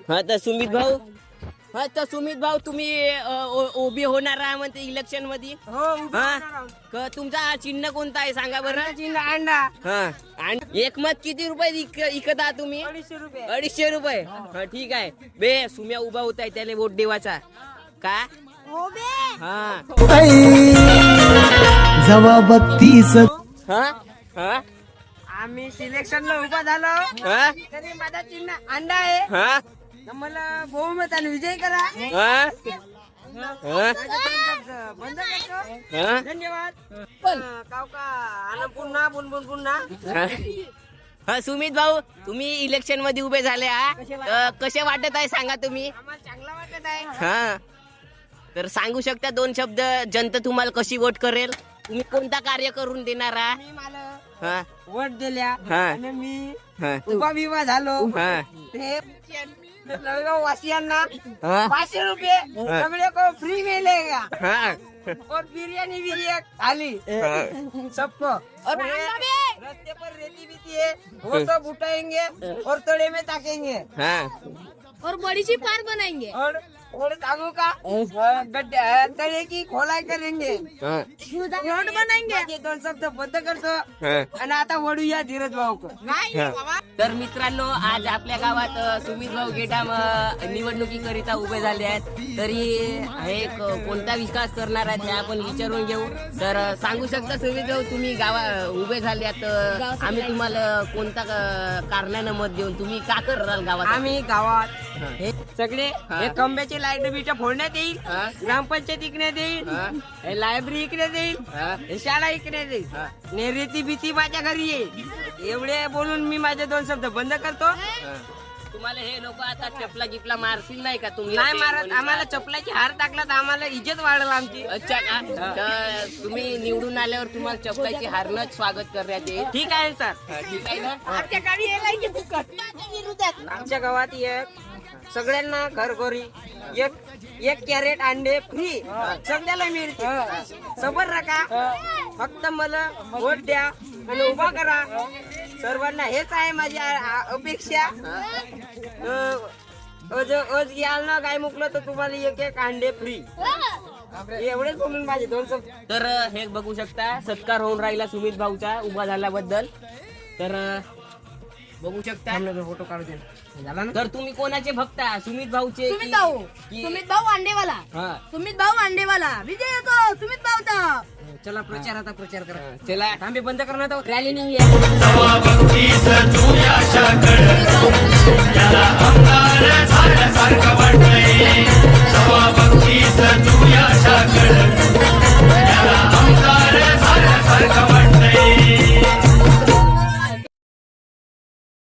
हा तर सुमित भाऊ, हा तर सुमित भाऊ तुम्ही उभे होणार आहे म्हणते इलेक्शन मध्ये. हा तुमचा चिन्ह कोणता आहे सांगा बरं. चिन्ह अंडा. हा आणि एक मत किती रुपये इकत आहात तुम्ही? 250 रुपये. हा ठीक आहे बे. सुम्या उभा होत आहे त्याला वोट देवाचा का? हा जबाबतीस. हा हा आम्ही सिलेक्शनला उभा झालो हा तरी माझा चिन्ह अंडा आहे. हा मला बहुमताने विजय करा. हा बंद करतो. हा धन्यवाद. कावका आणि पुन्हा पुन्हा हा सुमित भाऊ तुम्ही इलेक्शन मध्ये उभे झाले हा तर कसे वाटत आहे सांगा तुम्ही. आम्हाला चांगला वाटत आहे. हा तर सांगू शकता दोन शब्द जनता तुम्हाला कशी वोट करेल, तुम्ही कोणता कार्य करून देणार आहात? मी मला हा वोट दिल्या हा. आणि मी हा उभा विवा झालो. हा ते नळगाव वासियांना हा 500 रुपये सगळे को फ्री मिलेगा. हा और बिरयानी भी एक थाली सबको. और रास्ते पर रेती बीती है वो सब उठाएंगे और तड़े में ताकेंगे हा और बड़ी सी पार बनाएंगे. और सांगू का गड्ढे तड़े की खोलाई करेंगे. हा रोड बनाएंगे. माझे दोन शब्द बंद करतो हा. आणि आता वळूया धीरज भाऊ को. तर मित्रांनो आज आपल्या गावात सुमित भाऊ गेटाम निवडणुकीकरिता उभे झाले आहेत. तरी हे कोणता विकास करणार आहेत हे आपण विचारून घेऊ. तर सांगू शकता सुमित भाऊ तुम्ही गावा उभे झाले आहेत आम्ही तुम्हाला कोणता कारणानं मत देऊन तुम्ही का कराल गावात? आम्ही गावात हे सगळे हे खंब्याचे लाईट बीच्या फोडण्यात येईल. हा. ग्रामपंचायत इकण्यात येईल. हा. हे लायब्ररी इकण्यात येईल. हा. हे शाळा इकण्यात येईल. हा. ने रेती भीती माझ्या घरी येईल. एवढे बोलून मी माझे दोन शब्द बंद करतो. हा. तुम्हाला हे लोक आता चपला गिपला मारतील नाही का तुम्ही? नाही मारत. आम्हाला चपलाची हार टाकला तर आम्हाला इज्जत वाढेल आमची. अच्छा का? तर तुम्ही निवडून आल्यावर तुम्हाला चपलाची हारनच स्वागत करण्यात येईल. ठीक आहे सर. हा, ठीक आहे ना? आमच्या गावी यायला फुकट विरोधात. आमच्या गावात एक सगळ्यांना घरघरी एक कॅरेट अंडे फ्री सगळ्याला मिळते. सबर रखा. फक्त मला वोट द्या आणि उभा करा. सर्वांना हेच आहे माझी अपेक्षा. आज याल ना काय मुकलं तर तुम्हाला एक अंडे फ्री. एवढेच बोलून माझे दोन शब्द. तर हे बघू शकता सत्कार होऊन राहिला सुमित भाऊचा उभा झाल्याबद्दल. तर बघू शकता. फोटो काढू दे. झाला ना. तर तुम्ही कोणाचे भक्त आहात? सुमित भाऊचे सुमित भाऊ. की- सुमित भाऊ अंडेवाला. हा सुमित भाऊ अंडेवाला विजय येतो सुमित भाऊचा. चला प्रचार आता प्रचार करा. चला थांबे बंद करणार आहोत. रॅली निघूया.